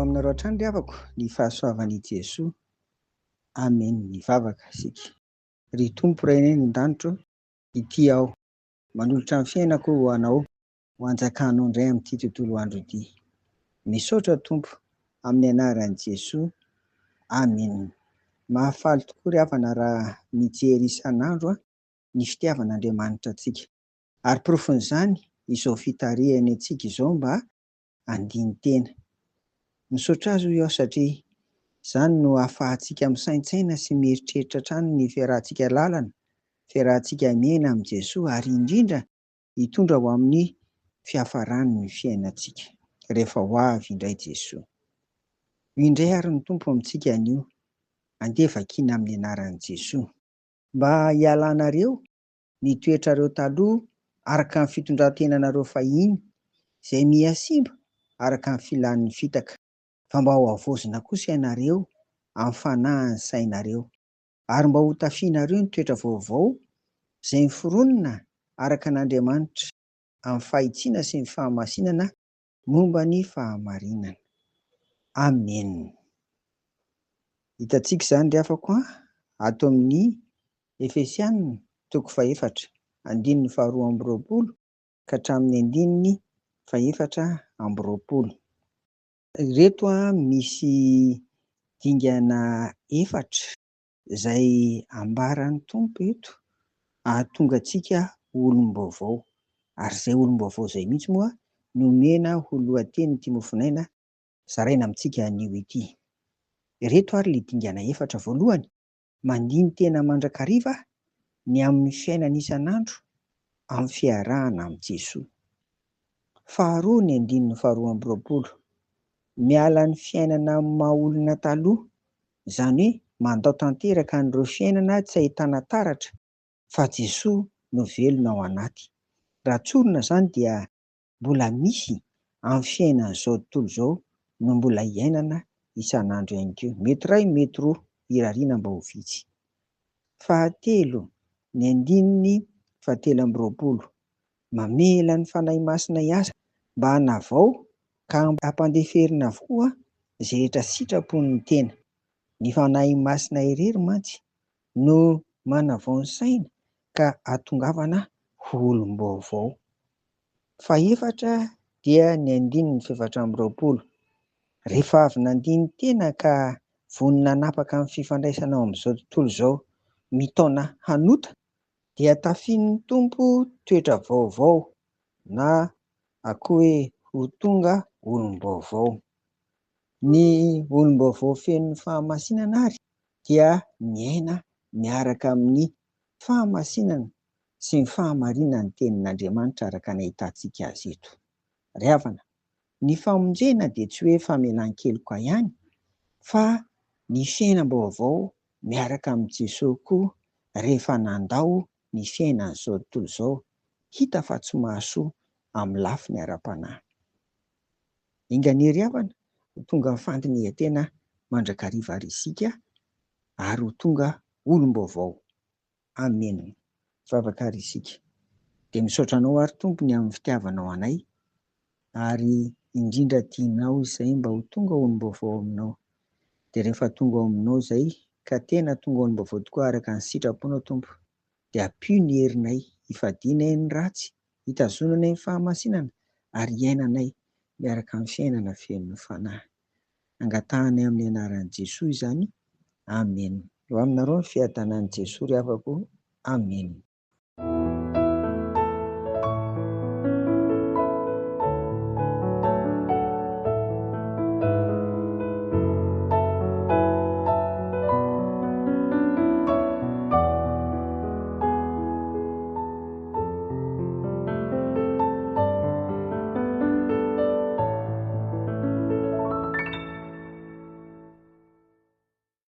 aminareo hatrany ry havako, ny fahasoavan'i Jesoa. Amen. Mivavaka isika. Ry Tompo ray eny an-danitro, ity aho manolotra ny fiainako ho anao, ho anjakanao indray amin'ity tontolo andro ity. Misaotra Tompo, amin'ny anaran'i Jesoa. Amen. Mahafaly tokoa ry havana raha mijery isan'andro ny fitiavan'Andriamanitra antsika. Ary porofon'izany izao fitarihany antsika izao mba andiny tena. Misaotra azy hoy aho satria izany no ahafahantsika misaintsaina sy mieritreritra hatrany ny fiarahantsika lalana, fiarahantsika miaina amin'i Jesoa ary indrindra hitondra ho amin'ny fiafarany ny fiainantsika rehefa ho avy indray Jesoa. Indray ary ny Tompo amintsika anio, andevakiana amin'ny anaran'i Jesoa. Mba hialanareo ny toetrareo taloha araka ny fitondran-tenanareo fahiny izay mihasimba araka ny filan'ny fitaka. Fa mba ho avoazina kosa ianareo amin'ny fanahin'ny sainareo ary mba ho tafianareo ny toetra vaovao izay miforonina araka an'Andriamanitra amin'ny fahitsiana sy ny fahamasinana momba ny fahamarinana. Amen. Hitantsika izany ry havako ato amin'ny Efesianina toko 4 andininy 12 ka hatramin'ny 14. Reto misy dingana 4 izay ambaran'ny Tompo eto ahatonga antsika olom-baovao. Ary izay olom-baovao izay mihitsy moa nomena ho lohatenin'ity mofinaina zaraina amintsika anio ity. Reto ary ilay dingana 4 voalohany: mandiny tena mandrakariva ny amin'ny fiainana isan'andro amin'ny fiarahana amin'i Jesoa. Faharoa ny andininy 12: miala ny fiainana amin'ny maha olona taloha, izany hoe mandao tanteraka an'ireo fiainana tsy ahitana taratra fa Jesoa no velona ao anaty. Raha tsorina izany dia mbola misy amin'ny fiainan'izao tontolo izao no mbola hiainana isan'andro ihany koa. Mety 1, mety 2 irariana mba ho vitsy. Fahatelo ny andininy 17: mamela ny fanahy masina hiasa mba hanavao ka hampandeferina avokoa izay rehetra sitrapon'ny tena. Ny fanahy masina irery mantsy no manavao ny saina ka hatongavana olom-baovao. Faha-4 dia ny andininy 17: rehefa avy nandiny tena ka vonona hanapaka amin'ny fifandraisana ao amin'izao tontolo izao mitaona hanota, dia tafian'ny Tompo toetra vaovao na akoa hoe ho tonga olom-baovao. Ny olom-baovao feno fahamasinana ary dia miaina miaraka amin'ny fahamasinana sy ny fahamarinana ny tenin'Andriamanitra araka ny ahitantsika azy eto. Ry havana, ny famonjena dia tsy hoe famelan-keloka ihany fa ny fiainam-baovao miaraka amin'i Jesoa koa rehefa nandao ny fiainan'izao tontolo izao, hita fa tsy mahasoa amin'ny lafiny ara-panahy. Ingania ry havana, ho tonga amin'ny fandinihan-tena mandrakariva ary isika ary ho tonga olom-baovao. Amen. Vavaka ary isika. Dia misaotra anao ary Tompony amin'ny fitiavanao anay ary indrindra tianao izay mba ho tonga olom-baovao aminao. Dia rehefa tonga ao aminao izay ka tena tonga olom-baovao tokoa araka ny sitraponao Tompo, dia ampio ny herinay hifadianay ny ratsy, hitazonanay ny fahamasinana ary hiainanay miaraka amin'ny fiainana feno fanahy. Angatahana amin'ny anaran'i Jesoa izany. Amen. Eo aminareo ny fiadanan'i Jesoa ry havako. Amen.